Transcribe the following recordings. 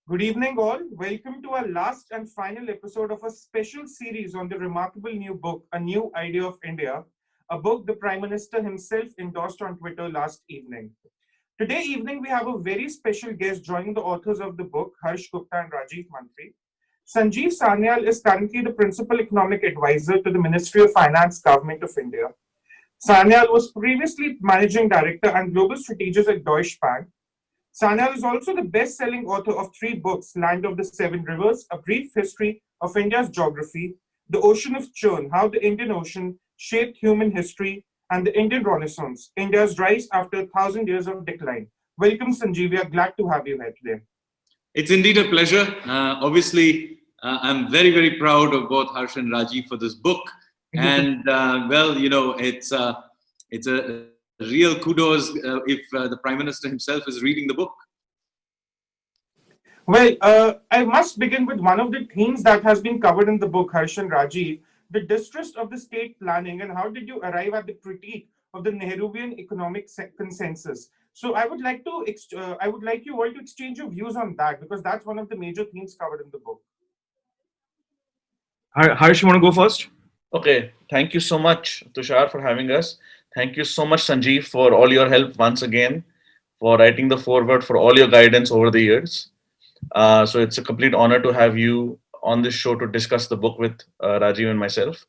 Good evening, all. Welcome to our last and final episode of a special series on the remarkable new book, A New Idea of India, a book the Prime Minister himself endorsed on Twitter last evening. Today evening, we have a very special guest joining the authors of the book, Harsh Gupta and Rajeev Mantri. Sanjeev Sanyal is currently the Principal Economic Advisor to the Ministry of Finance, Government of India. Sanyal was previously Managing Director and Global Strategist at Deutsche Bank. Sanyal is also the best-selling author of three books, Land of the Seven Rivers, A Brief History of India's Geography, The Ocean of Churn, How the Indian Ocean Shaped Human History, and the Indian Renaissance, India's Rise After 1,000 Years of Decline. Welcome, Sanjeev. We are glad to have you here today. It's indeed a pleasure. Obviously, I'm very, very proud of both Harsh and Rajiv for this book. And it's a real kudos if the Prime Minister himself is reading the book. Well, I must begin with one of the themes that has been covered in the book, Harsh and Rajiv, the distrust of the state planning, and how did you arrive at the critique of the Nehruvian economic consensus? So I would like you all to exchange your views on that because that's one of the major themes covered in the book. Harsh, you want to go first? Okay, thank you so much, Tushar, for having us. Thank you so much, Sanjeev, for all your help once again, for writing the foreword, for all your guidance over the years. So it's a complete honor to have you on this show to discuss the book with Rajiv and myself.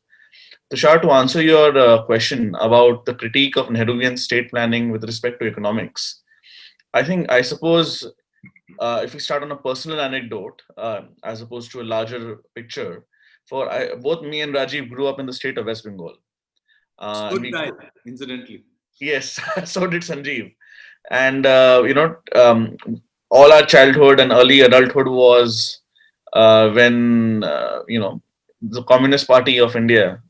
Tushar, to answer your question about the critique of Nehruvian state planning with respect to economics, I suppose if we start on a personal anecdote as opposed to a larger picture, both me and Rajiv grew up in the state of West Bengal. So did I, incidentally. Yes, so did Sanjeev. And, all our childhood and early adulthood was when, the Communist Party of India,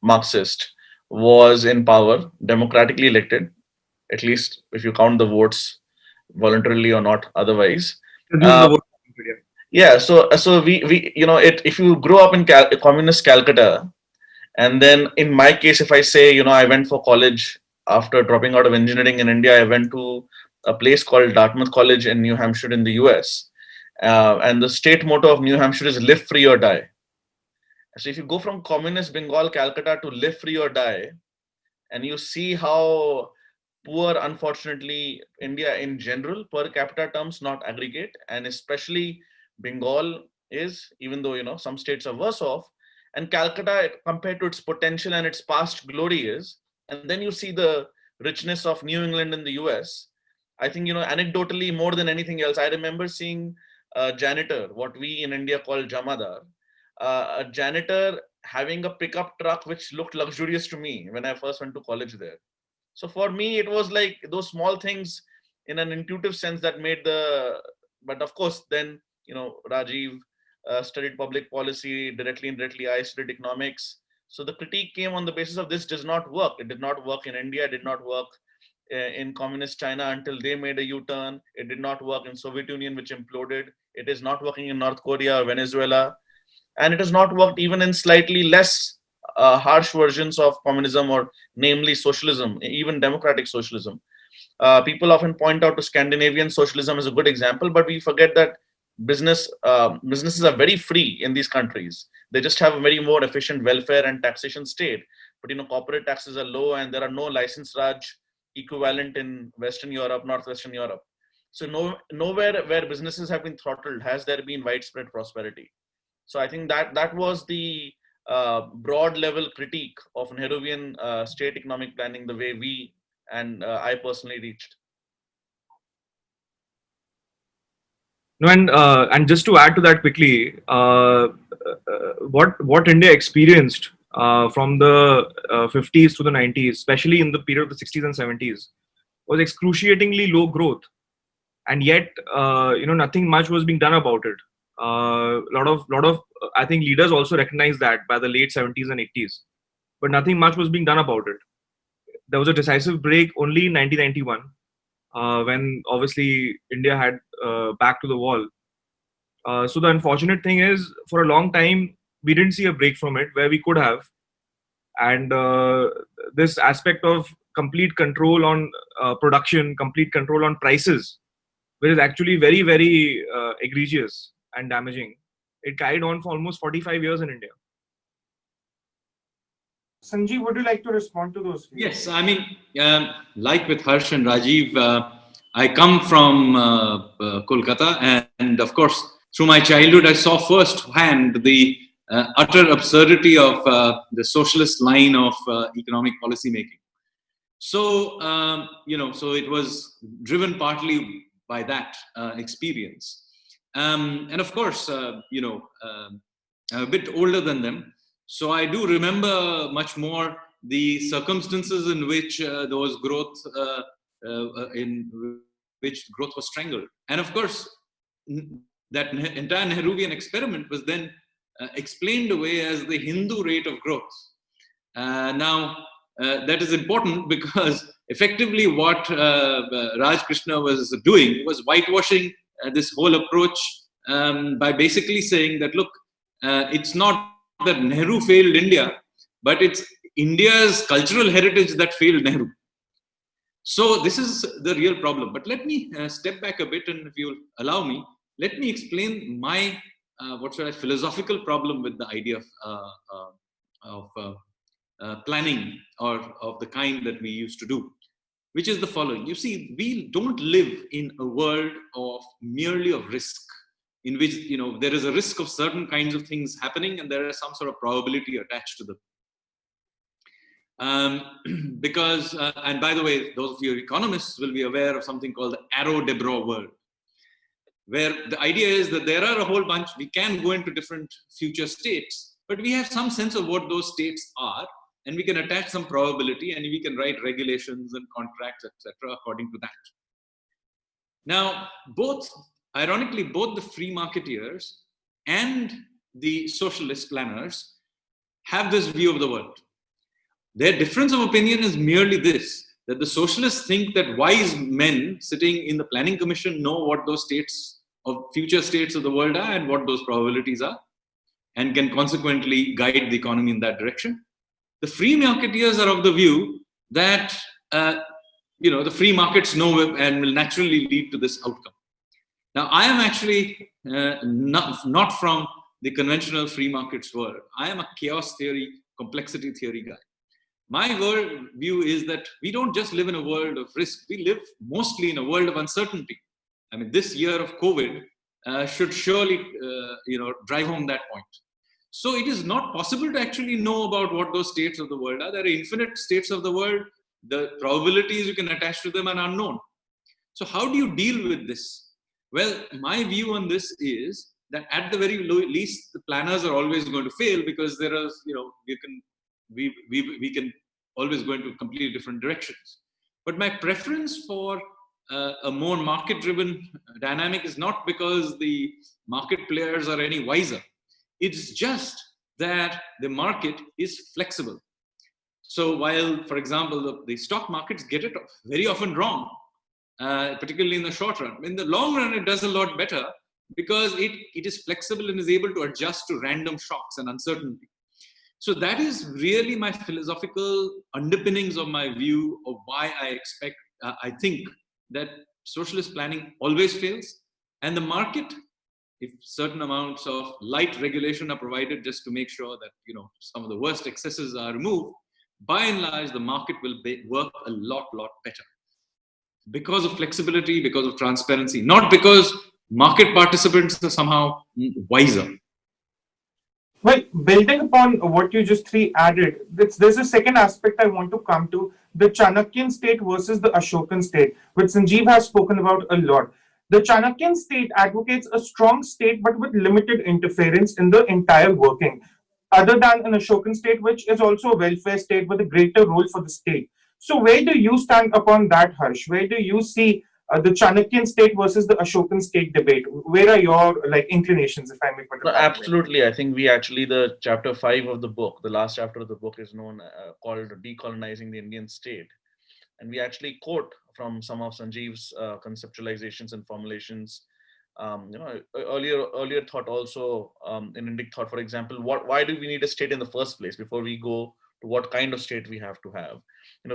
Marxist, was in power, democratically elected, at least if you count the votes voluntarily or not otherwise. Yeah, so if you grow up in communist Calcutta, and then in my case, if I say, I went for college after dropping out of engineering in India, I went to a place called Dartmouth College in New Hampshire in the US. And the state motto of New Hampshire is live free or die. So if you go from communist Bengal, Calcutta to live free or die, and you see how poor, unfortunately, India in general, per capita terms, not aggregate, and especially Bengal is, even though, some states are worse off, and Calcutta compared to its potential and its past glory is, and then you see the richness of New England in the US. I think, anecdotally, more than anything else, I remember seeing a janitor, what we in India call jamadar, a janitor having a pickup truck which looked luxurious to me when I first went to college there. So for me, it was like those small things in an intuitive sense that made but of course, then, Rajiv studied public policy directly and indirectly. I studied economics. So the critique came on the basis of this does not work. It did not work in India. It did not work in communist China until they made a U-turn. It did not work in Soviet Union, which imploded. It is not working in North Korea or Venezuela. And it has not worked even in slightly less harsh versions of communism, or namely socialism, even democratic socialism. People often point out to Scandinavian socialism as a good example, but we forget that businesses are very free in these countries. They just have a very more efficient welfare and taxation state. But corporate taxes are low, and there are no license Raj equivalent in Western Europe, Northwestern Europe. So nowhere where businesses have been throttled has there been widespread prosperity. So I think that was the broad level critique of Nehruvian state economic planning, the way we and I personally reached. No, and just to add to that quickly, what India experienced from the 50s to the 90s, especially in the period of the 60s and 70s, was excruciatingly low growth, and yet nothing much was being done about it. Lot of I think leaders also recognized that by the late 70s and 80s, but nothing much was being done about it. There was a decisive break only in 1991, when obviously India had back to the wall. So the unfortunate thing is, for a long time, we didn't see a break from it where we could have. And this aspect of complete control on production, complete control on prices, which is actually very, very egregious and damaging. It carried on for almost 45 years in India. Sanjeev, would you like to respond to those views? Yes, I mean, like with Harsh and Rajiv, I come from Kolkata, and of course, through my childhood, I saw firsthand the utter absurdity of the socialist line of economic policy making. So, so it was driven partly by that experience. And of course, I'm a bit older than them. So I do remember much more the circumstances in which those growth, in which growth was strangled. And of course, that entire Nehruvian experiment was then explained away as the Hindu rate of growth. Now, that is important because effectively what Raj Krishna was doing was whitewashing this whole approach by basically saying that, look, it's not that Nehru failed India, but it's India's cultural heritage that failed Nehru. So this is the real problem. But let me step back a bit, and if you'll allow me, let me explain my philosophical problem with the idea of planning or of the kind that we used to do, which is the following. You see, we don't live in a world of merely of risk, in which there is a risk of certain kinds of things happening, and there is some sort of probability attached to them. Because, and by the way, those of you economists will be aware of something called the Arrow-Debreu world, where the idea is that there are a whole bunch, we can go into different future states, but we have some sense of what those states are, and we can attach some probability, and we can write regulations and contracts, etc., according to that. Now, ironically, both the free marketeers and the socialist planners have this view of the world. Their difference of opinion is merely this, that the socialists think that wise men sitting in the planning commission know what those states of future states of the world are and what those probabilities are, and can consequently guide the economy in that direction. The free marketeers are of the view that the free markets know and will naturally lead to this outcome. Now, I am actually not from the conventional free markets world. I am a chaos theory, complexity theory guy. My world view is that we don't just live in a world of risk. We live mostly in a world of uncertainty. I mean, this year of COVID should surely, drive home that point. So it is not possible to actually know about what those states of the world are. There are infinite states of the world. The probabilities you can attach to them are unknown. So how do you deal with this? Well, my view on this is that at the very least, the planners are always going to fail because there are, we can always go into completely different directions. But my preference for a more market-driven dynamic is not because the market players are any wiser. It's just that the market is flexible. So while, for example, the stock markets get it very often wrong, particularly in the short run, in the long run, it does a lot better because it is flexible and is able to adjust to random shocks and uncertainty. So that is really my philosophical underpinnings of my view of why I think that socialist planning always fails, and the market, if certain amounts of light regulation are provided just to make sure that some of the worst excesses are removed, by and large the market will work a lot better because of flexibility, because of transparency, not because market participants are somehow wiser. Well, building upon what you just three added, there's a second aspect I want to come to, the Chanakyan state versus the Ashokan state, which Sanjeev has spoken about a lot. The Chanakyan state advocates a strong state but with limited interference in the entire working, other than an Ashokan state, which is also a welfare state with a greater role for the state. So where do you stand upon that, Harsh? Where do you see the Chanakyan state versus the Ashokan state debate? Where are your inclinations, if I may put it that way? Absolutely. I think the chapter 5 of the book, the last chapter of the book is called Decolonizing the Indian State. And we actually quote from some of Sanjeev's conceptualizations and formulations. Earlier thought also in Indic thought, for example, why do we need a state in the first place before we go to what kind of state we have to have?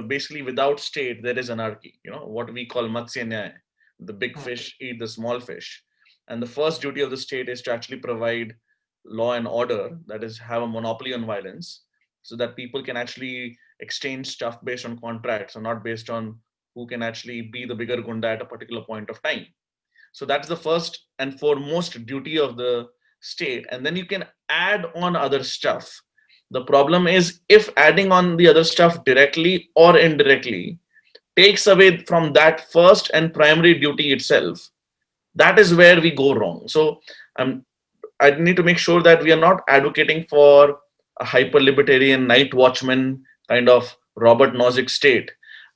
Basically without state, there is anarchy, what we call Matsya Nyaya. The big fish eat the small fish. And the first duty of the state is to actually provide law and order, that is, have a monopoly on violence, so that people can actually exchange stuff based on contracts and not based on who can actually be the bigger gunda at a particular point of time. So that's the first and foremost duty of the state. And then you can add on other stuff. The problem is if adding on the other stuff directly or indirectly takes away from that first and primary duty itself, that is where we go wrong. So I need to make sure that we are not advocating for a hyper libertarian night watchman kind of Robert Nozick state.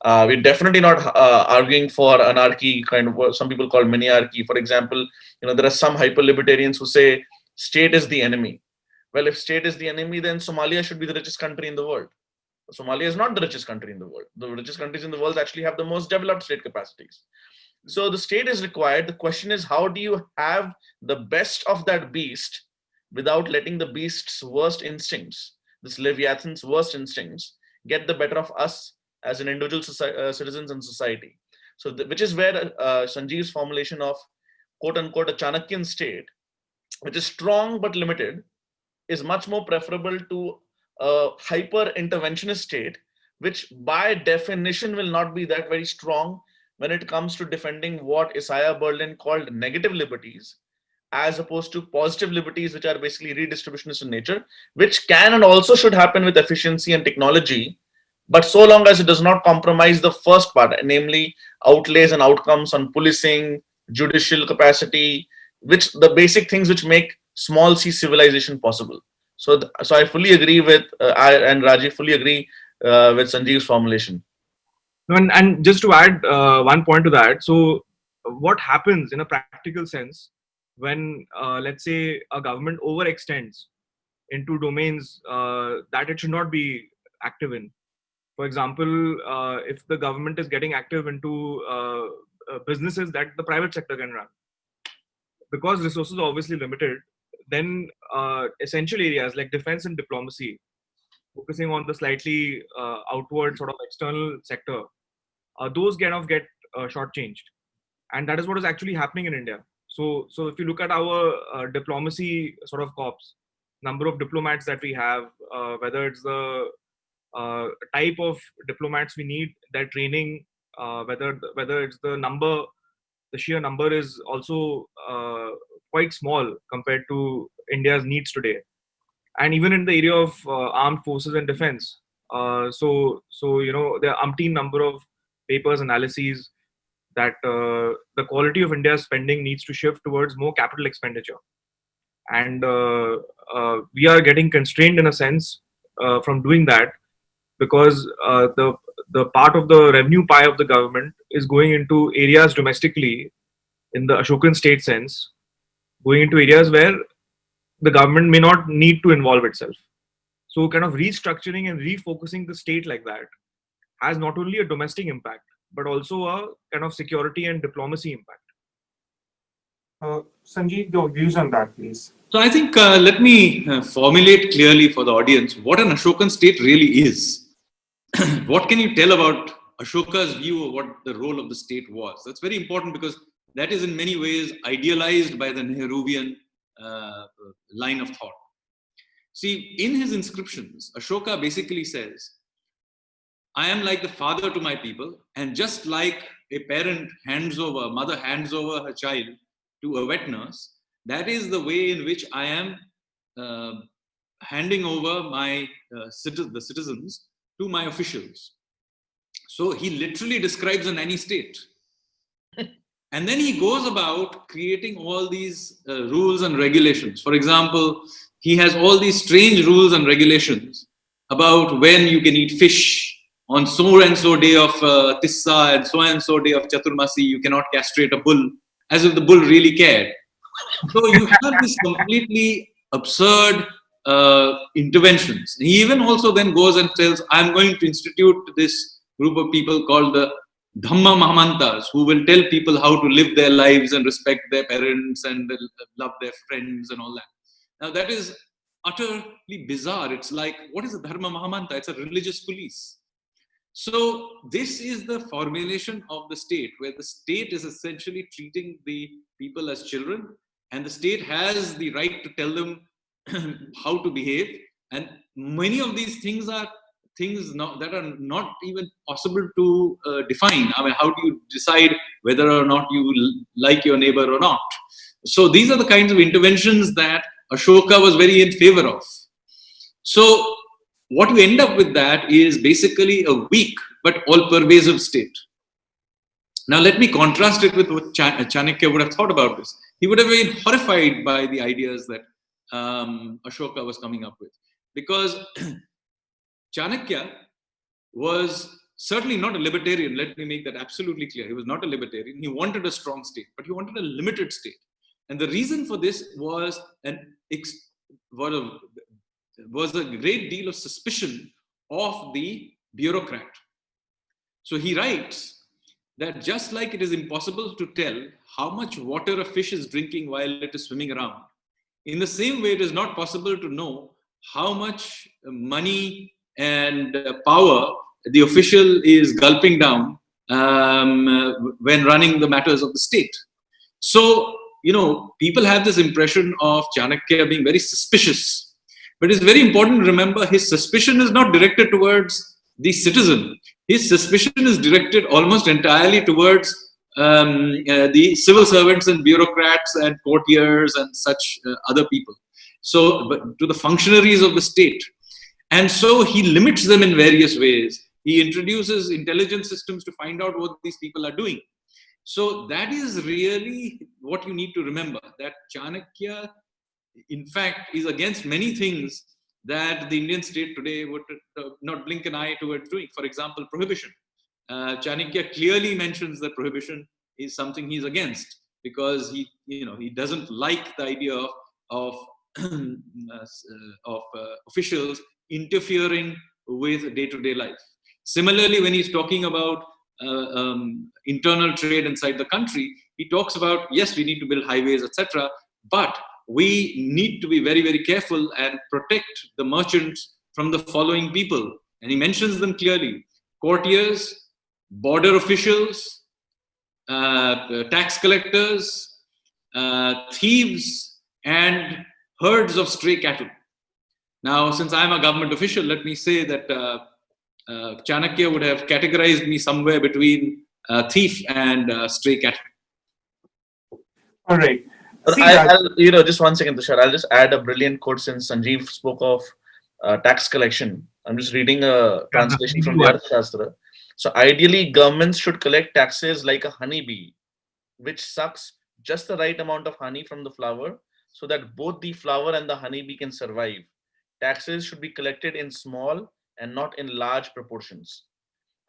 We're definitely not arguing for anarchy, kind of what some people call miniarchy. For example, there are some hyper libertarians who say state is the enemy. Well, if state is the enemy, then Somalia should be the richest country in the world. Somalia is not the richest country in the world. The richest countries in the world actually have the most developed state capacities. So the state is required. The question is, how do you have the best of that beast without letting the beast's worst instincts, this Leviathan's worst instincts, get the better of us as an individual citizens in society? So, which is where Sanjeev's formulation of quote unquote a Chanakyan state, which is strong but limited, is much more preferable to a hyper interventionist state, which by definition will not be that very strong when it comes to defending what Isaiah Berlin called negative liberties, as opposed to positive liberties, which are basically redistributionist in nature, which can and also should happen with efficiency and technology, but so long as it does not compromise the first part, namely outlays and outcomes on policing, judicial capacity, which the basic things which make small c civilization possible. So I fully agree with, I and Rajiv fully agree with Sanjeev's formulation. And just to add one point to that, so what happens in a practical sense when, let's say, a government overextends into domains that it should not be active in? For example, if the government is getting active into businesses that the private sector can run, because resources are obviously limited, then essential areas like defense and diplomacy, focusing on the slightly outward sort of external sector, those kind of get shortchanged, and that is what is actually happening in India. So if you look at our diplomacy sort of corps, number of diplomats that we have, whether it's the type of diplomats we need, their training, whether it's the sheer number is also quite small compared to India's needs today. And even in the area of armed forces and defense, so there are umpteen number of papers, analyses that the quality of India's spending needs to shift towards more capital expenditure, and we are getting constrained in a sense from doing that, because the part of the revenue pie of the government is going into areas domestically, in the Ashokan State sense, going into areas where the government may not need to involve itself. So kind of restructuring and refocusing the state like that has not only a domestic impact, but also a kind of security and diplomacy impact. Sanjeev, your views on that, please. So I think let me formulate clearly for the audience what an Ashokan state really is. What can you tell about Ashoka's view of what the role of the state was? That's very important, because that is in many ways idealized by the Nehruvian line of thought. See, in his inscriptions, Ashoka basically says, I am like the father to my people, and just like a mother hands over her child to a wet nurse, that is the way in which I am handing over the citizens to my officials. So he literally describes a nanny state. And then he goes about creating all these rules and regulations. For example, he has all these strange rules and regulations about when you can eat fish. On so and so day of Tissa and so day of Chaturmasi, you cannot castrate a bull, as if the bull really cared. So you have this completely absurd interventions. He even also then goes and tells, I'm going to institute this group of people called the Dhamma Mahamantas, who will tell people how to live their lives and respect their parents and love their friends and all that. Now that is utterly bizarre. It's like, what is a Dharma Mahamanta? It's a religious police. So this is the formulation of the state, where the state is essentially treating the people as children, and the state has the right to tell them how to behave. And many of these things are things that are not even possible to define. I mean, how do you decide whether or not you like your neighbor or not? So these are the kinds of interventions that Ashoka was very in favor of. So what you end up with that is basically a weak but all-pervasive state. Now let me contrast it with what Chanakya would have thought about this. He would have been horrified by the ideas that Ashoka was coming up with, because Chanakya was certainly not a libertarian. Let me make that absolutely clear. He was not a libertarian. He wanted a strong state, but he wanted a limited state. And the reason for this was a great deal of suspicion of the bureaucrat. So he writes that just like it is impossible to tell how much water a fish is drinking while it is swimming around, in the same way it is not possible to know how much money and power the official is gulping down when running the matters of the state. So, people have this impression of Chanakya being very suspicious. But it's very important to remember his suspicion is not directed towards the citizen. His suspicion is directed almost entirely towards the civil servants and bureaucrats and courtiers and such other people. So, to the functionaries of the state. And so he limits them in various ways. He introduces intelligence systems to find out what these people are doing. So that is really what you need to remember, that Chanakya, in fact, is against many things that the Indian state today would not blink an eye towards doing. For example, prohibition. Chanakya clearly mentions that prohibition is something he's against, because he doesn't like the idea of officials interfering with day-to-day life. Similarly, when he's talking about internal trade inside the country, he talks about, yes, we need to build highways, etc., but we need to be very, very careful and protect the merchants from the following people. And he mentions them clearly: courtiers, border officials, tax collectors, thieves, and herds of stray cattle. Now, since I'm a government official, let me say that Chanakya would have categorized me somewhere between thief and stray cattle. All right. I'll, just one second, Tushar. I'll just add a brilliant quote since Sanjeev spoke of tax collection. I'm just reading a translation from the Arthashastra. So ideally, governments should collect taxes like a honeybee, which sucks just the right amount of honey from the flower so that both the flower and the honeybee can survive. Taxes should be collected in small and not in large proportions.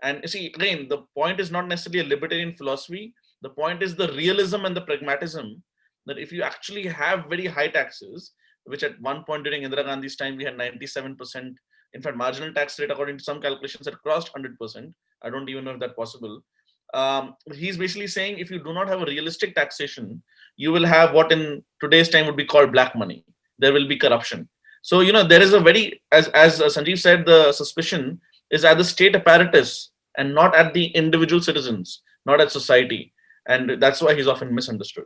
And you see, again, the point is not necessarily a libertarian philosophy. The point is the realism and the pragmatism, that if you actually have very high taxes, which at one point during Indira Gandhi's time, we had 97%. In fact, marginal tax rate, according to some calculations, had crossed 100%. I don't even know if that's possible. He's basically saying, if you do not have a realistic taxation, you will have what in today's time would be called black money. There will be corruption. So, there is a very, as Sanjeev said, the suspicion is at the state apparatus and not at the individual citizens, not at society. And that's why he's often misunderstood.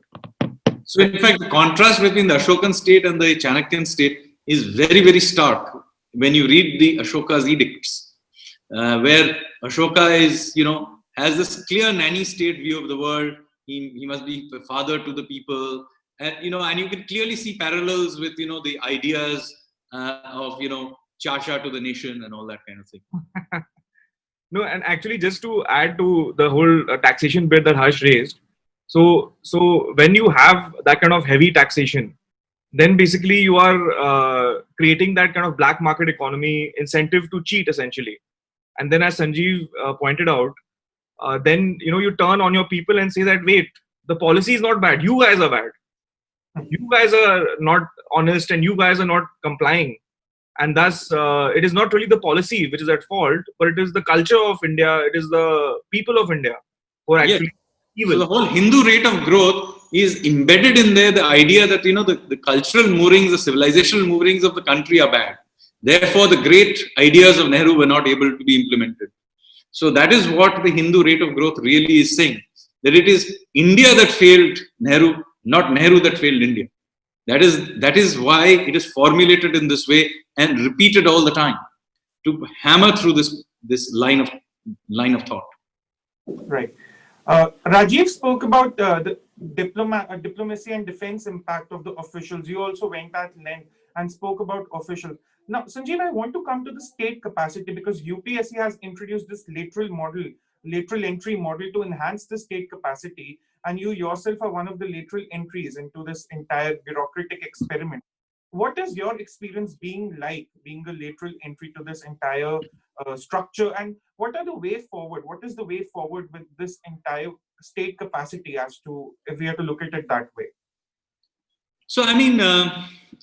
So, in fact, the contrast between the Ashokan state and the Chanakyan state is very, very stark when you read the Ashoka's edicts, where Ashoka is, has this clear nanny state view of the world. He must be a father to the people. And, and you can clearly see parallels with, the ideas of, Chacha to the nation and all that kind of thing. No, and actually, just to add to the whole taxation bit that Harsh raised, so when you have that kind of heavy taxation, then basically you are creating that kind of black market economy incentive to cheat, essentially. And then, as Sanjeev pointed out, then you turn on your people and say that, wait, the policy is not bad, you guys are bad, you guys are not honest, and you guys are not complying. And thus, it is not really the policy which is at fault, but it is the culture of India, it is the people of India who are actually evil. So the whole Hindu rate of growth is embedded in there, the idea that, the cultural moorings, the civilizational moorings of the country are bad. Therefore, the great ideas of Nehru were not able to be implemented. So that is what the Hindu rate of growth really is saying, that it is India that failed Nehru, not Nehru that failed India. That is why it is formulated in this way and repeated all the time to hammer through this line of thought. Right. Rajiv spoke about the diplomacy and defense impact of the officials. You also went at length and spoke about officials. Now, Sanjeev, I want to come to the state capacity because UPSC has introduced this lateral entry model to enhance the state capacity. And you yourself are one of the lateral entries into this entire bureaucratic experiment. What is your experience being a lateral entry to this entire structure, and what are the way forward? What is the way forward with this entire state capacity, as to if we have to look at it that way? So, I mean,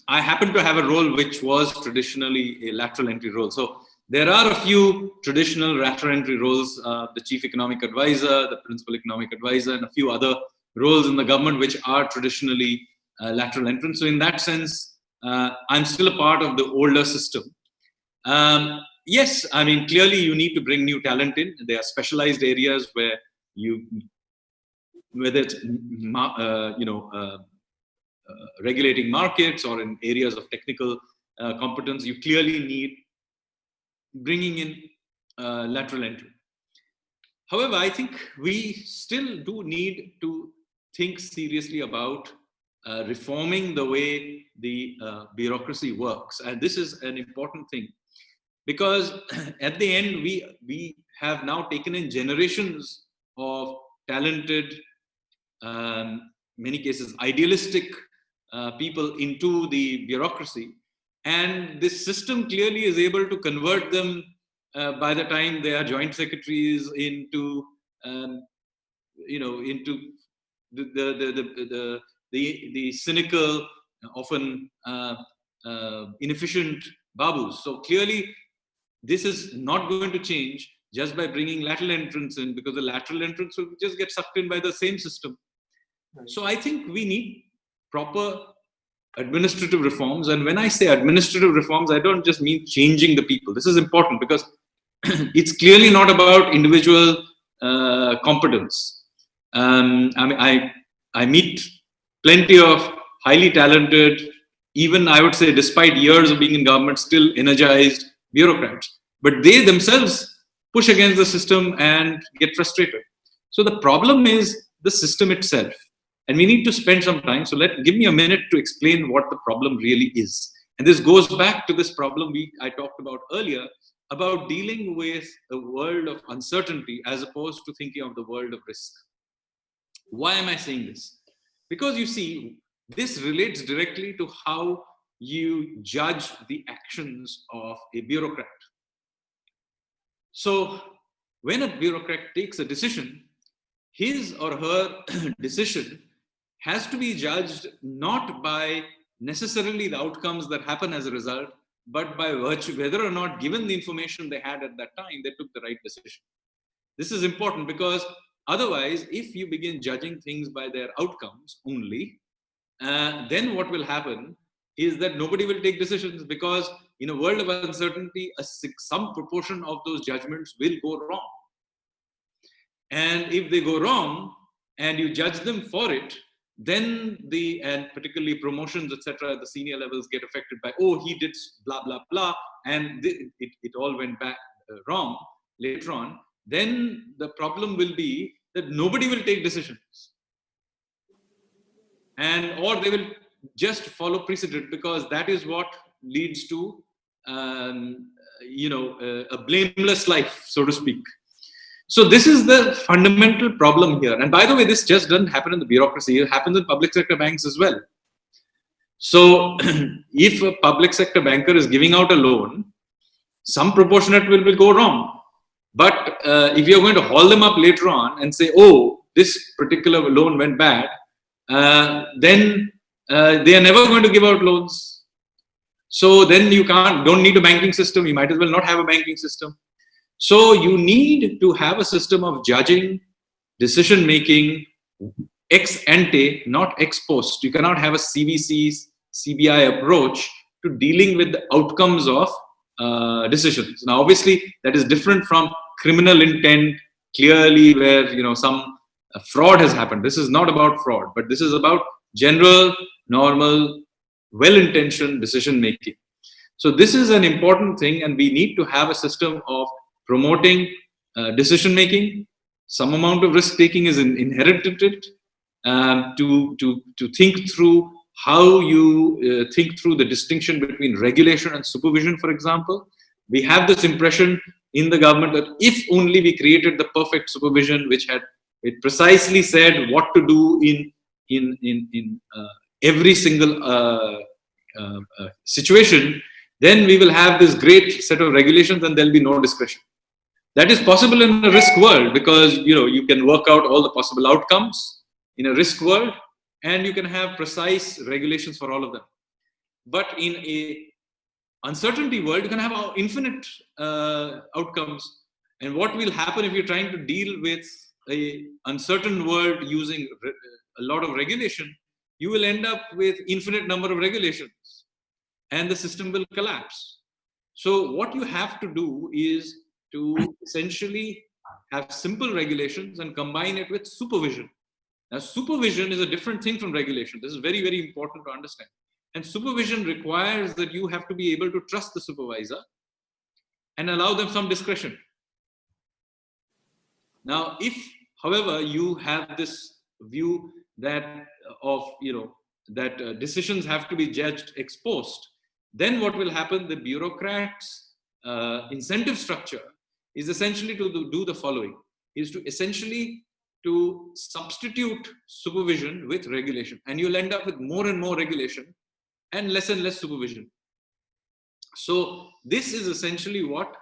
I happen to have a role which was traditionally a lateral entry role. So there are a few traditional lateral entry roles, the chief economic advisor, the principal economic advisor, and a few other roles in the government which are traditionally lateral entrance. So in that sense, I'm still a part of the older system. Yes, I mean, clearly you need to bring new talent in. There are specialized areas where whether it's, regulating markets or in areas of technical competence, you clearly need bringing in lateral entry. However, I think we still do need to think seriously about reforming the way the bureaucracy works. And this is an important thing, because at the end, we have now taken in generations of talented, many cases idealistic people into the bureaucracy. And this system clearly is able to convert them by the time they are joint secretaries into, into the cynical, often inefficient babus. So clearly, this is not going to change just by bringing lateral entrance in, because the lateral entrance will just get sucked in by the same system. Right. So I think we need proper administrative reforms. And when I say administrative reforms, I don't just mean changing the people. This is important because it's clearly not about individual competence. I meet plenty of highly talented, even I would say despite years of being in government, still energized bureaucrats. But they themselves push against the system and get frustrated. So the problem is the system itself. And we need to spend some time. So give me a minute to explain what the problem really is. And this goes back to this problem I talked about earlier, about dealing with a world of uncertainty as opposed to thinking of the world of risk. Why am I saying this? Because you see, this relates directly to how you judge the actions of a bureaucrat. So when a bureaucrat takes a decision, his or her decision has to be judged not by necessarily the outcomes that happen as a result, but by virtue, whether or not, given the information they had at that time, they took the right decision. This is important because otherwise, if you begin judging things by their outcomes only, then what will happen is that nobody will take decisions, because in a world of uncertainty, some proportion of those judgments will go wrong. And if they go wrong and you judge them for it, then and particularly promotions, etc., at the senior levels get affected by, he did blah, blah, blah, and it all went back wrong later on. Then the problem will be that nobody will take decisions. Or they will just follow precedent, because that is what leads to, a blameless life, so to speak. So this is the fundamental problem here. And by the way, this just doesn't happen in the bureaucracy. It happens in public sector banks as well. So if a public sector banker is giving out a loan, some proportionate will go wrong. But if you're going to haul them up later on and say, this particular loan went bad, then they are never going to give out loans. So then you don't need a banking system. You might as well not have a banking system. So you need to have a system of judging, decision making ex ante, not ex post. You cannot have a CBI approach to dealing with the outcomes of decisions. Now, obviously, that is different from criminal intent clearly where some fraud has happened. This is not about fraud, but this is about general, normal, well-intentioned decision making. So this is an important thing, and we need to have a system of promoting decision making. Some amount of risk taking is inherited to think through how you think through the distinction between regulation and supervision, for example. We have this impression in the government that if only we created the perfect supervision, which had it precisely said what to do in every single situation, then we will have this great set of regulations and there'll be no discretion. That is possible in a risk world because you can work out all the possible outcomes in a risk world, and you can have precise regulations for all of them. But in a uncertainty world, you can have infinite outcomes. And what will happen if you're trying to deal with a uncertain world using a lot of regulation? You will end up with infinite number of regulations, and the system will collapse. So what you have to do is to essentially have simple regulations and combine it with supervision. Now, supervision is a different thing from regulation. This is very, very important to understand. And supervision requires that you have to be able to trust the supervisor and allow them some discretion. Now, if, however, you have this view that decisions have to be judged ex post, then what will happen? The bureaucrats' incentive structure is essentially to do the following: is to essentially to substitute supervision with regulation, and you'll end up with more and more regulation and less supervision. So this is essentially what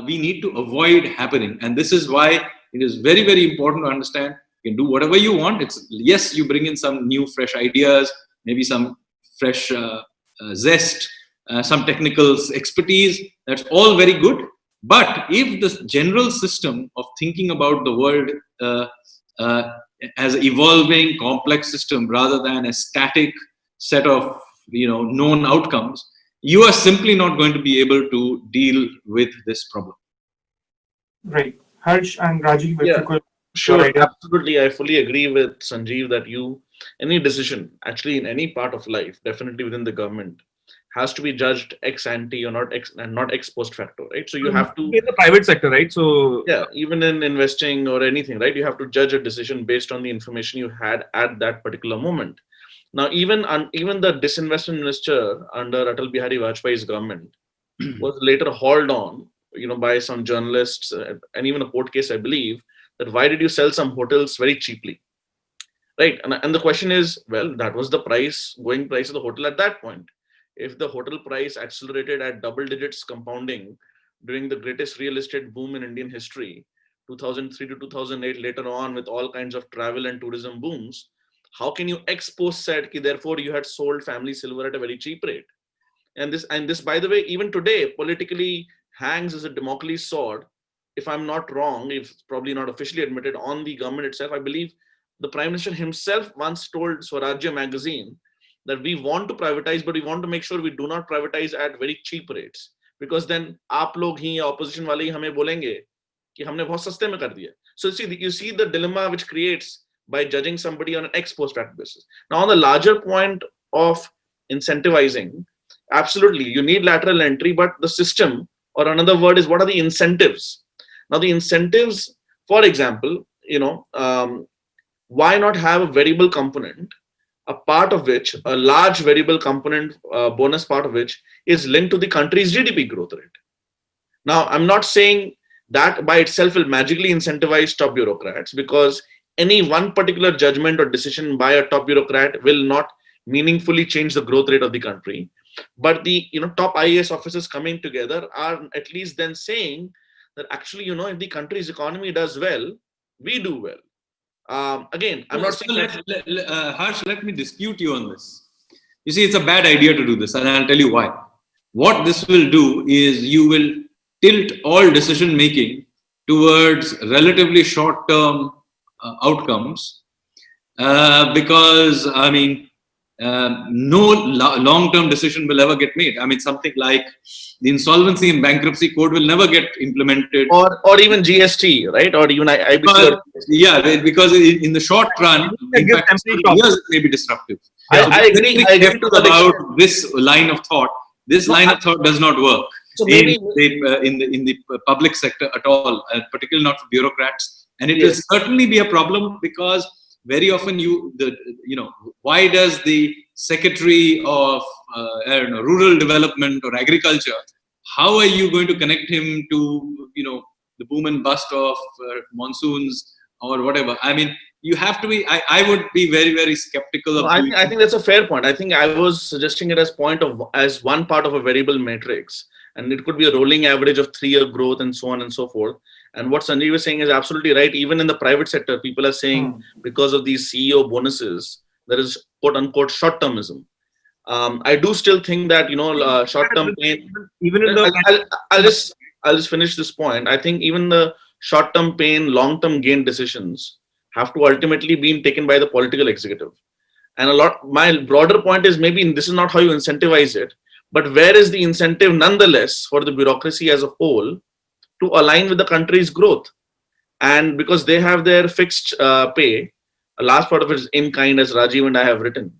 we need to avoid happening, and this is why it is very, very important to understand you can do whatever you want. Yes, you bring in some new fresh ideas, maybe some fresh zest, some technical expertise. That's all very good. But if the general system of thinking about the world as an evolving, complex system rather than a static set of known outcomes, you are simply not going to be able to deal with this problem. Right. Harsh and Rajiv, if you could. Sure, absolutely. I fully agree with Sanjeev that any decision, actually in any part of life, definitely within the government, has to be judged ex ante or not ex post facto, right? So you have to in the private sector, right? So even in investing or anything, right? You have to judge a decision based on the information you had at that particular moment. Now, even the disinvestment minister under Atal Bihari Vajpayee's government was later hauled on, by some journalists and even a court case, I believe, that why did you sell some hotels very cheaply, right? And the question is, well, that was the going price of the hotel at that point. If the hotel price accelerated at double digits compounding during the greatest real estate boom in Indian history, 2003 to 2008, later on with all kinds of travel and tourism booms, how can you ex post said that therefore you had sold family silver at a very cheap rate? And this, by the way, even today, politically hangs as a Damocles sword. If I'm not wrong, if it's probably not officially admitted, on the government itself. I believe the Prime Minister himself once told Swarajya magazine that we want to privatize, but we want to make sure we do not privatize at very cheap rates, because then आप लोग ही या opposition वाले ही हमें बोलेंगे कि हमने बहुत सस्ते में कर दिया. So you see the dilemma which creates by judging somebody on an ex post facto basis. Now, on the larger point of incentivizing, absolutely, you need lateral entry, but the system, or another word is, what are the incentives? Now, the incentives, for example, why not have a variable component, a part of which, a large variable component, bonus part of which is linked to the country's GDP growth rate? Now, I'm not saying that by itself will magically incentivize top bureaucrats, because any one particular judgment or decision by a top bureaucrat will not meaningfully change the growth rate of the country. But the top IAS officers coming together are at least then saying that actually, if the country's economy does well, we do well. Again, I'm not saying Harsh, let me dispute you on this. You see, it's a bad idea to do this, and I'll tell you why. What this will do is you will tilt all decision making towards relatively short-term outcomes, because no long-term decision will ever get made. I mean, something like the insolvency and bankruptcy code will never get implemented. Or even GST, right? Or even IBC. Because in the short run, in fact, years it may be disruptive. I agree. Be careful about this line of thought. This line of thought does not work in the public sector at all, particularly not for bureaucrats. And it will certainly be a problem because very often why does the Secretary of Rural Development or Agriculture, how are you going to connect him to the boom and bust of monsoons or whatever? I mean, you have to be. I would be very, very skeptical of. I think that's a fair point. I think I was suggesting it as one part of a variable matrix, and it could be a rolling average of 3-year growth and so on and so forth. And what Sanjeev was saying is absolutely right. Even in the private sector, people are saying because of these CEO bonuses, there is quote unquote short-termism. I do still think that short-term pain. Even in I'll just finish this point. I think even the short-term pain, long-term gain decisions have to ultimately be taken by the political executive. And my broader point is maybe this is not how you incentivize it, but where is the incentive nonetheless for the bureaucracy as a whole to align with the country's growth? And because they have their fixed pay, a large part of it is in kind, as Rajiv and I have written.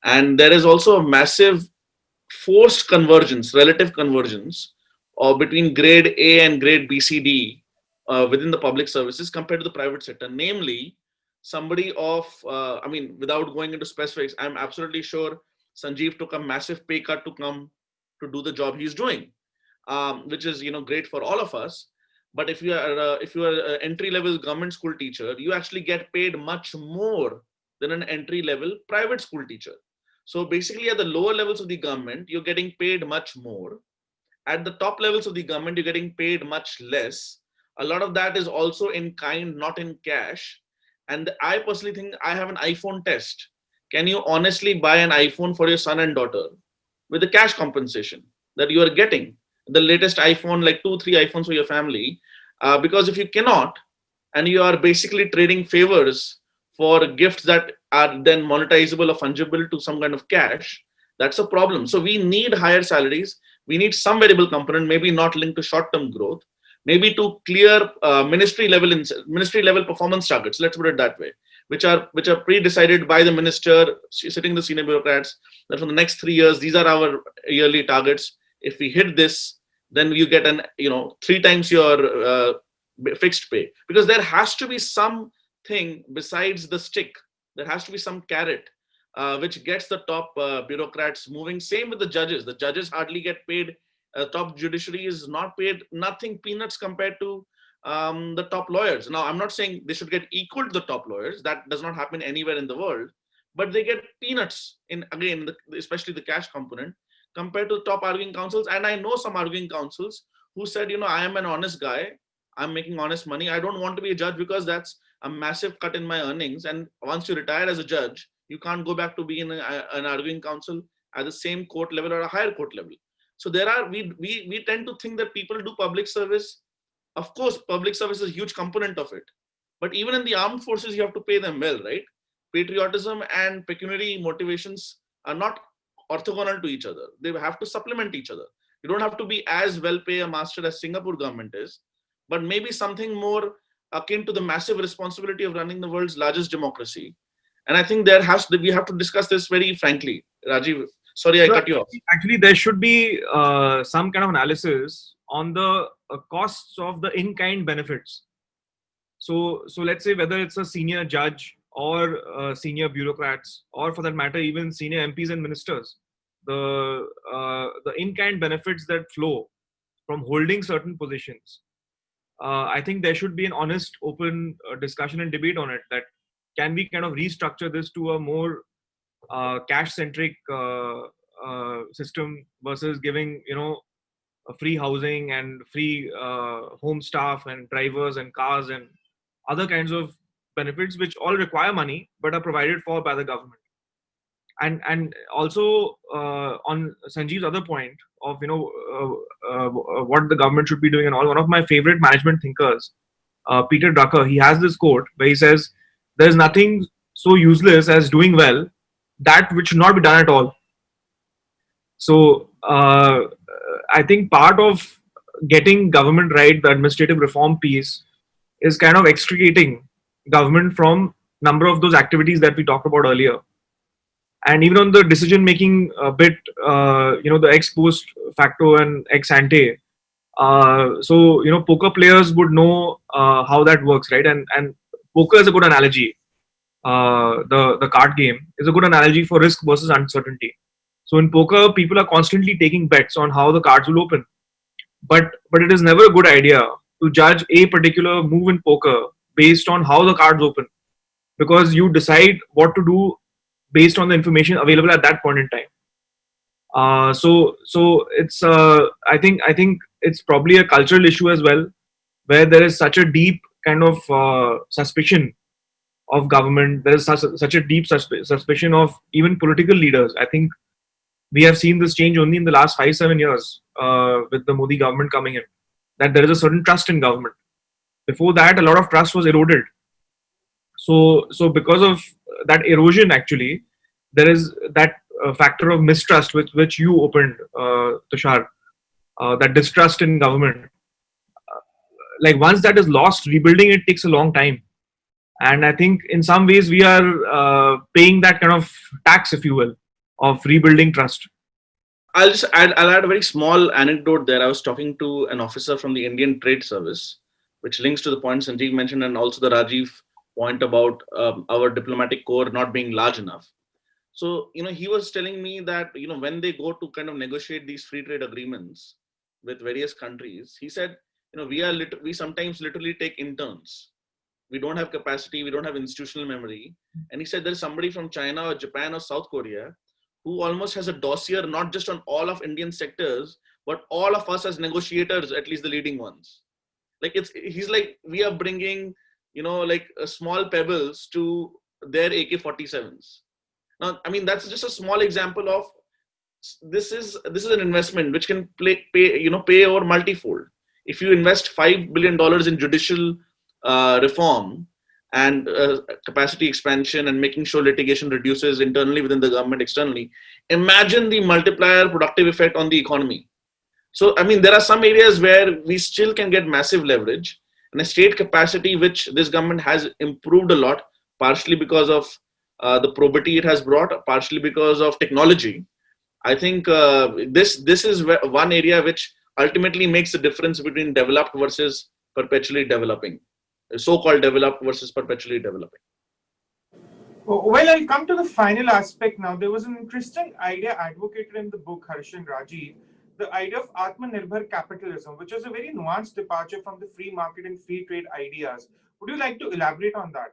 And there is also a massive forced convergence, relative convergence between grade A and grade BCD within the public services compared to the private sector. Namely, somebody without going into specifics, I'm absolutely sure Sanjeev took a massive pay cut to come to do the job he's doing, which is great for all of us. But if you are an entry-level government school teacher, you actually get paid much more than an entry-level private school teacher. So basically, at the lower levels of the government, you're getting paid much more. At the top levels of the government, you're getting paid much less. A lot of that is also in kind, not in cash. And I personally think I have an iPhone test. Can you honestly buy an iPhone for your son and daughter with the cash compensation that you are getting? The latest iPhone, like 2-3 iPhones for your family. Because if you cannot, and you are basically trading favors for gifts that are then monetizable or fungible to some kind of cash, that's a problem. So we need higher salaries. We need some variable component, maybe not linked to short-term growth, maybe to clear ministry level performance targets. Let's put it that way, which are pre-decided by the minister sitting the senior bureaucrats. That for the next 3 years, these are our yearly targets. If we hit this, then you get 3 times your fixed pay, because there has to be something besides the stick. There has to be some carrot which gets the top bureaucrats moving. Same with the judges. The judges hardly get paid. Top judiciary is not paid nothing, peanuts compared to the top lawyers. Now, I'm not saying they should get equal to the top lawyers. That does not happen anywhere in the world. But they get peanuts especially the cash component compared to the top arguing counsels. And I know some arguing counsels who said, I am an honest guy. I'm making honest money. I don't want to be a judge because that's a massive cut in my earnings. And once you retire as a judge, you can't go back to being an arguing counsel at the same court level or a higher court level. So we tend to think that people do public service. Of course, public service is a huge component of it. But even in the armed forces, you have to pay them well, right? Patriotism and pecuniary motivations are not orthogonal to each other. They have to supplement each other. You don't have to be as well pay a master as Singapore government is, but maybe something more akin to the massive responsibility of running the world's largest democracy. And I think we have to discuss this very frankly. Rajiv, sorry, I cut you off. Actually, there should be some kind of analysis on the costs of the in-kind benefits. So let's say whether it's a senior judge or senior bureaucrats, or for that matter, even senior MPs and ministers, the in-kind benefits that flow from holding certain positions. I think there should be an honest, open discussion and debate on it. That can we kind of restructure this to a more cash-centric system versus giving a free housing and free home staff and drivers and cars and other kinds of benefits which all require money but are provided for by the government. And also on Sanjeev's other point of what the government should be doing and all, one of my favorite management thinkers, Peter Drucker, he has this quote where he says, "There is nothing so useless as doing well that which should not be done at all. So I think part of getting government right, the administrative reform piece, is kind of extricating government from number of those activities that we talked about earlier. And even on the decision making bit, the ex post facto and ex ante. So poker players would know how that works, right? And poker is a good analogy. The card game is a good analogy for risk versus uncertainty. So in poker, people are constantly taking bets on how the cards will open, but it is never a good idea to judge a particular move in poker based on how the cards open, because you decide what to do based on the information available at that point in time. So it's I think it's probably a cultural issue as well, where there is such a deep kind of suspicion of government. There is such a deep suspicion of even political leaders. I think we have seen this change only in the last 5-7 years with the Modi government coming in, that there is a certain trust in government. Before that, a lot of trust was eroded. So because of that erosion, actually, there is that factor of mistrust with which you opened, Tushar, that distrust in government. Like once that is lost, rebuilding it takes a long time. And I think in some ways we are paying that kind of tax, if you will, of rebuilding trust. I'll add a very small anecdote there. I was talking to an officer from the Indian Trade Service, which links to the point Sanjeev mentioned and also the Rajiv point about our diplomatic corps not being large enough. So, he was telling me that, when they go to kind of negotiate these free trade agreements with various countries, he said, we sometimes literally take interns. We don't have capacity. We don't have institutional memory. And he said there's somebody from China or Japan or South Korea who almost has a dossier, not just on all of Indian sectors, but all of us as negotiators, at least the leading ones. He's like, we are bringing, like small pebbles to their AK-47s. Now, I mean, that's just a small example of this is an investment which can pay over multifold. If you invest $5 billion in judicial reform and capacity expansion and making sure litigation reduces internally within the government, externally, imagine the multiplier productive effect on the economy. So, I mean, there are some areas where we still can get massive leverage, and a state capacity which this government has improved a lot, partially because of the probity it has brought, partially because of technology. I think this is one area which ultimately makes the difference between developed versus perpetually developing, so-called developed versus perpetually developing. Well, I'll come to the final aspect now. There was an interesting idea advocated in the book, Harsh and Rajiv, the idea of Atmanirbhar capitalism, which is a very nuanced departure from the free market and free trade ideas. Would you like to elaborate on that?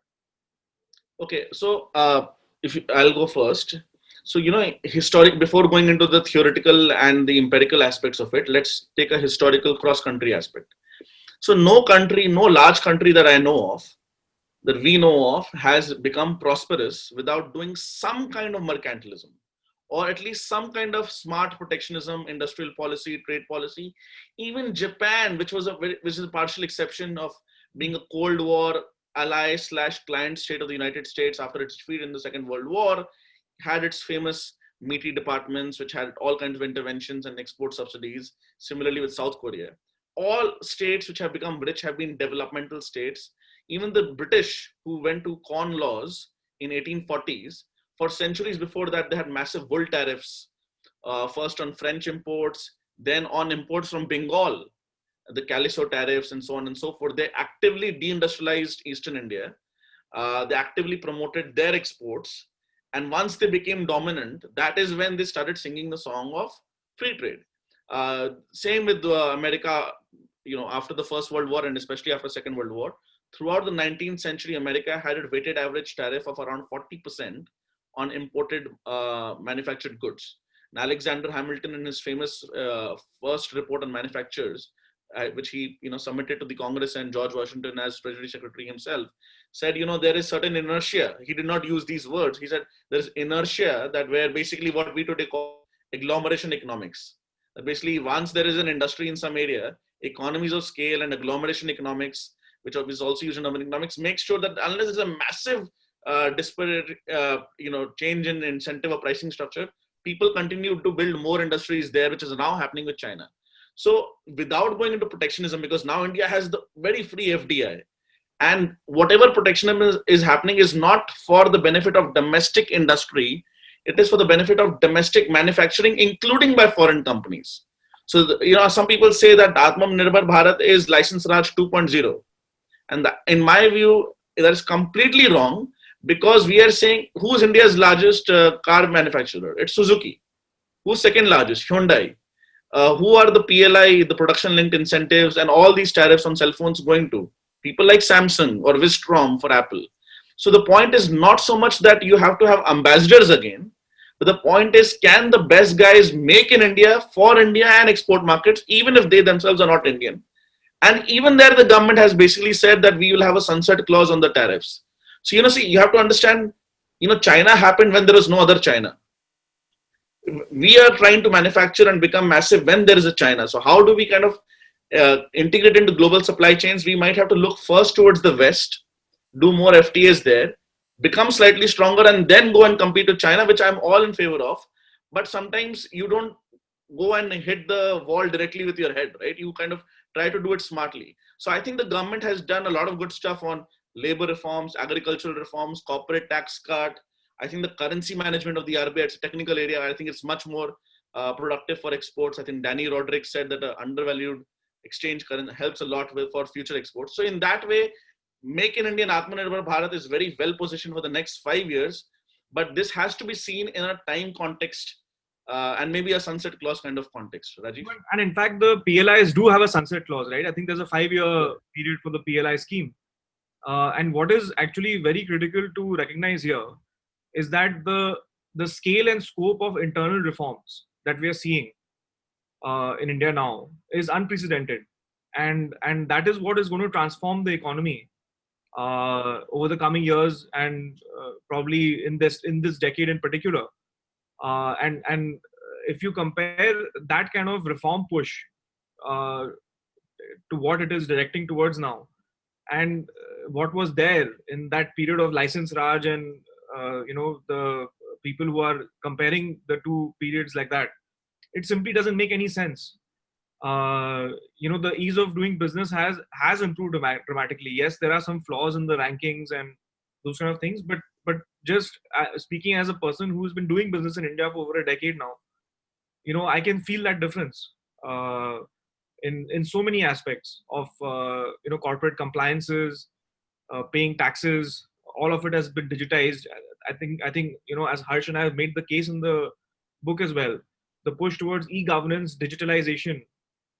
Okay, so I'll go first. So, before going into the theoretical and the empirical aspects of it, let's take a historical cross-country aspect. So no large country that I know of, that we know of, has become prosperous without doing some kind of mercantilism, or at least some kind of smart protectionism, industrial policy, trade policy. Even Japan, which is a partial exception of being a Cold War ally / client state of the United States after its defeat in the Second World War, had its famous meaty departments, which had all kinds of interventions and export subsidies. Similarly with South Korea. All states which have become rich have been developmental states. Even the British, who went to corn laws in 1840s, for centuries before that, they had massive wool tariffs, first on French imports, then on imports from Bengal, the Calico tariffs and so on and so forth. They actively deindustrialized Eastern India. They actively promoted their exports. And once they became dominant, that is when they started singing the song of free trade. Same with America, after the First World War and especially after Second World War. Throughout the 19th century, America had a weighted average tariff of around 40% on imported manufactured goods. And Alexander Hamilton, in his famous first report on manufacturers, which he submitted to the Congress and George Washington as Treasury Secretary himself, said, there is certain inertia. He did not use these words. He said there is inertia, that where basically what we today call agglomeration economics. That basically once there is an industry in some area, economies of scale and agglomeration economics, which is also used in urban economics, make sure that unless there's a massive disparate, change in incentive or pricing structure, people continue to build more industries there, which is now happening with China. So without going into protectionism, because now India has the very free FDI, and whatever protectionism is happening is not for the benefit of domestic industry, it is for the benefit of domestic manufacturing, including by foreign companies. So, some people say that Atmanirbhar Bharat is License Raj 2.0. And in my view, that is completely wrong, because we are saying, who is India's largest car manufacturer? It's Suzuki. Who's second largest? Hyundai. Who are the PLI, the production linked incentives, and all these tariffs on cell phones going to? People like Samsung or Wistrom for Apple. So the point is not so much that you have to have ambassadors again, but the point is, can the best guys make in India for India and export markets, even if they themselves are not Indian? And even there, the government has basically said that we will have a sunset clause on the tariffs. So, you have to understand, China happened when there was no other China. We are trying to manufacture and become massive when there is a China. So how do we kind of integrate into global supply chains? We might have to look first towards the West, do more FTAs there, become slightly stronger, and then go and compete with China, which I'm all in favor of. But sometimes you don't go and hit the wall directly with your head, right? You kind of try to do it smartly. So I think the government has done a lot of good stuff on labor reforms, agricultural reforms, corporate tax cut. I think the currency management of the RBI, it's a technical area. I think it's much more productive for exports. I think Danny Roderick said that an undervalued exchange currency helps a lot for future exports. So in that way, Make in India and Atmanirbhar Bharat is very well positioned for the next 5 years. But this has to be seen in a time context and maybe a sunset clause kind of context. Rajeev? And in fact, the PLIs do have a sunset clause, right? I think there's a 5-year period for the PLI scheme. And what is actually very critical to recognize here is that the scale and scope of internal reforms that we are seeing in India now is unprecedented. And that is what is going to transform the economy over the coming years, and probably in this decade in particular. And if you compare that kind of reform push to what it is directing towards now, and what was there in that period of license Raj, and the people who are comparing the two periods like that, it simply doesn't make any sense. The ease of doing business has improved dramatically. Yes, there are some flaws in the rankings and those kind of things, but just speaking as a person who's been doing business in India for over a decade now, I can feel that difference in so many aspects of corporate compliances, paying taxes. All of it has been digitized. I think as Harsh and I have made the case in the book as well, the push towards e-governance, digitization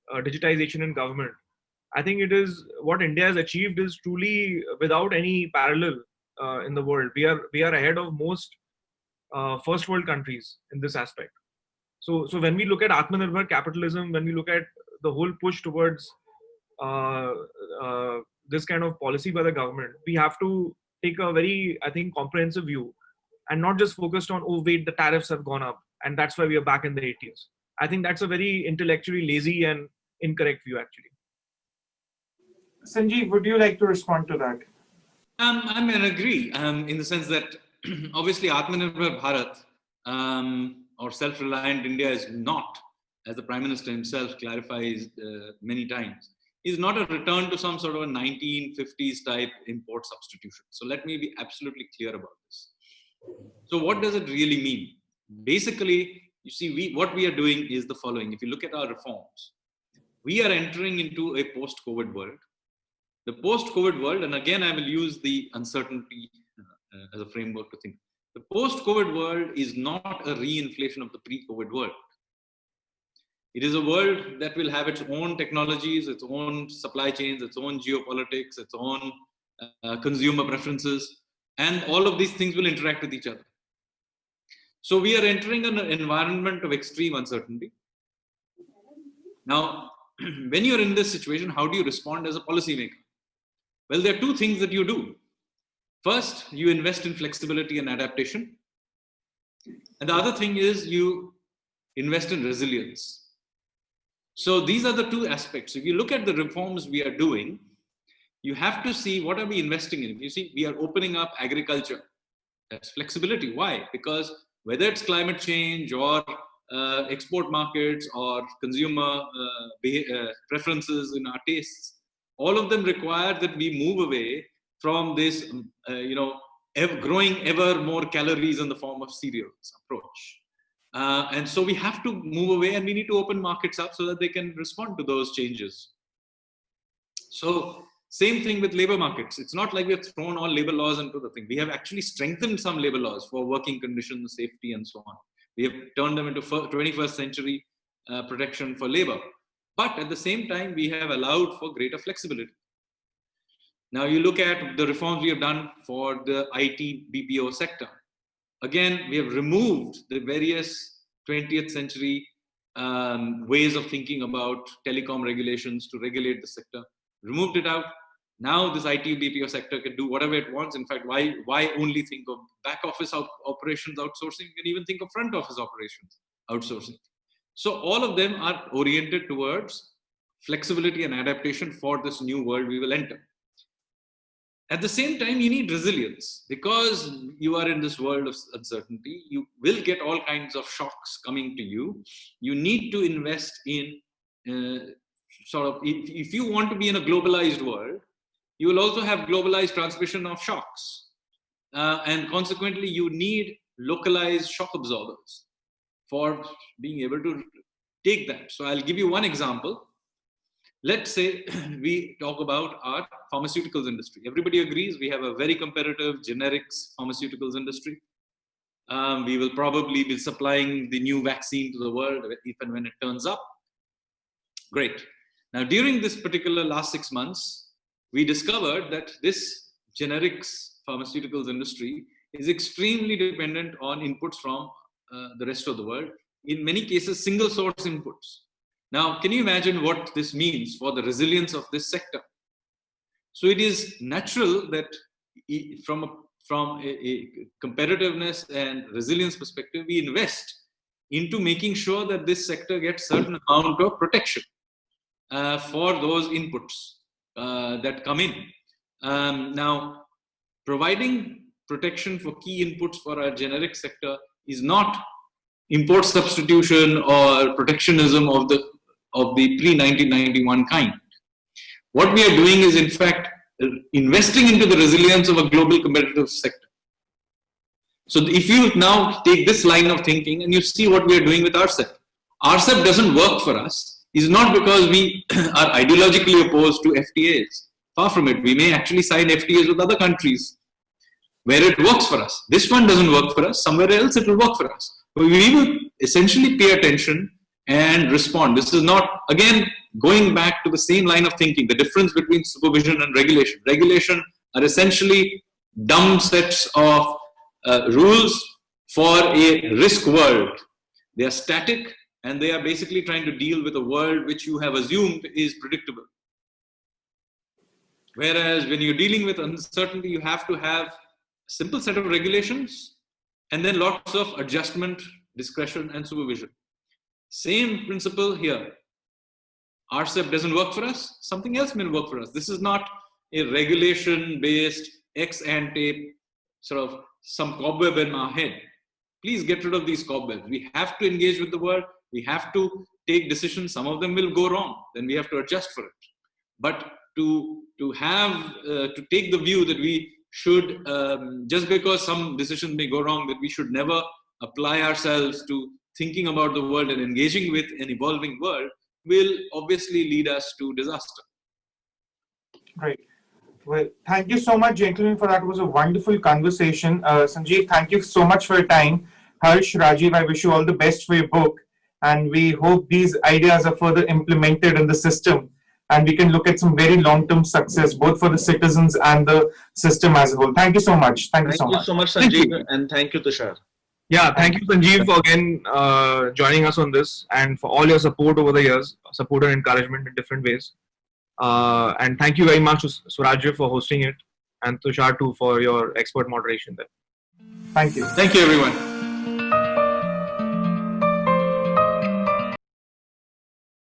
in government, I think it is what India has achieved is truly without any parallel in the world. We are ahead of most first world countries in this aspect. So when we look at Atmanirbhar capitalism, when we look at the whole push towards this kind of policy by the government, we have to take a very, I think, comprehensive view, and not just focused on, oh wait, the tariffs have gone up and that's why we are back in the 80s. I think that's a very intellectually lazy and incorrect view, actually. Sanjeev, would you like to respond to that? I mean, I agree in the sense that obviously Atmanirbhar Bharat or self-reliant India is not, as the Prime Minister himself clarifies many times, is not a return to some sort of a 1950s type import substitution. So let me be absolutely clear about this. So what does it really mean? Basically, you see, what we are doing is the following. If you look at our reforms, we are entering into a post-COVID world. The post-COVID world, and again, I will use the uncertainty as a framework to think. The post-COVID world is not a reinflation of the pre-COVID world. It is a world that will have its own technologies, its own supply chains, its own geopolitics, its own consumer preferences, and all of these things will interact with each other. So we are entering an environment of extreme uncertainty. Now, when you're in this situation, how do you respond as a policymaker? Well, there are two things that you do. First, you invest in flexibility and adaptation. And the other thing is you invest in resilience. So these are the two aspects. If you look at the reforms we are doing, you have to see what are we investing in. You see, we are opening up agriculture. That's flexibility. Why? Because whether it's climate change or export markets or consumer preferences in our tastes, all of them require that we move away from this, growing ever more calories in the form of cereals approach. And so we have to move away, and we need to open markets up so that they can respond to those changes. So same thing with labor markets. It's not like we have thrown all labor laws into the thing. We have actually strengthened some labor laws for working conditions, safety, and so on. We have turned them into 21st century protection for labor. But at the same time, we have allowed for greater flexibility. Now you look at the reforms we have done for the IT BPO sector. Again, we have removed the various 20th century ways of thinking about telecom regulations to regulate the sector. Removed it out. Now this IT BPO sector can do whatever it wants. In fact, why only think of back office operations outsourcing? You can even think of front office operations outsourcing. So all of them are oriented towards flexibility and adaptation for this new world we will enter. At the same time, you need resilience, because you are in this world of uncertainty. You will get all kinds of shocks coming to you. You need to invest in if you want to be in a globalized world, you will also have globalized transmission of shocks. And consequently, you need localized shock absorbers for being able to take that. So I'll give you one example. Let's say we talk about our pharmaceuticals industry. Everybody agrees we have a very competitive generics pharmaceuticals industry. We will probably be supplying the new vaccine to the world if and when it turns up. Great. Now, during this particular last 6 months, we discovered that this generics pharmaceuticals industry is extremely dependent on inputs from the rest of the world. In many cases, single source inputs. Now, can you imagine what this means for the resilience of this sector? So it is natural that from a competitiveness and resilience perspective, we invest into making sure that this sector gets certain amount of protection for those inputs that come in. Now, providing protection for key inputs for our generic sector is not import substitution or protectionism of the pre-1991 kind. What we are doing is, in fact, investing into the resilience of a global competitive sector. So if you now take this line of thinking and you see what we are doing with RCEP. RCEP doesn't work for us is not because we are ideologically opposed to FTAs. Far from it. We may actually sign FTAs with other countries where it works for us. This one doesn't work for us. Somewhere else it will work for us. But we will essentially pay attention and respond. This is not, again, going back to the same line of thinking, the difference between supervision and regulation. Regulation are essentially dumb sets of rules for a risk world. They are static, and they are basically trying to deal with a world which you have assumed is predictable. Whereas when you're dealing with uncertainty, you have to have a simple set of regulations and then lots of adjustment, discretion, and supervision. Same principle here. RCEP doesn't work for us, something else may work for us. This is not a regulation-based ex-ante sort of some cobweb in our head. Please get rid of these cobwebs. We have to engage with the world. We have to take decisions. Some of them will go wrong. Then we have to adjust for it. But to take the view that we should, just because some decisions may go wrong, that we should never apply ourselves to thinking about the world and engaging with an evolving world will obviously lead us to disaster. Great. Well, thank you so much, gentlemen, for that. It was a wonderful conversation. Sanjeev, thank you so much for your time. Harsh, Rajiv, I wish you all the best for your book. And we hope these ideas are further implemented in the system. And we can look at some very long-term success, both for the citizens and the system as a whole. Thank you so much. Thank you so much, Sanjeev. And thank you, Tushar. Yeah, thank you, Sanjeev, for again joining us on this and for all your support over the years, support and encouragement in different ways. And thank you very much to Swarajya for hosting it and Tushar too for your expert moderation there. Thank you. Thank you, everyone.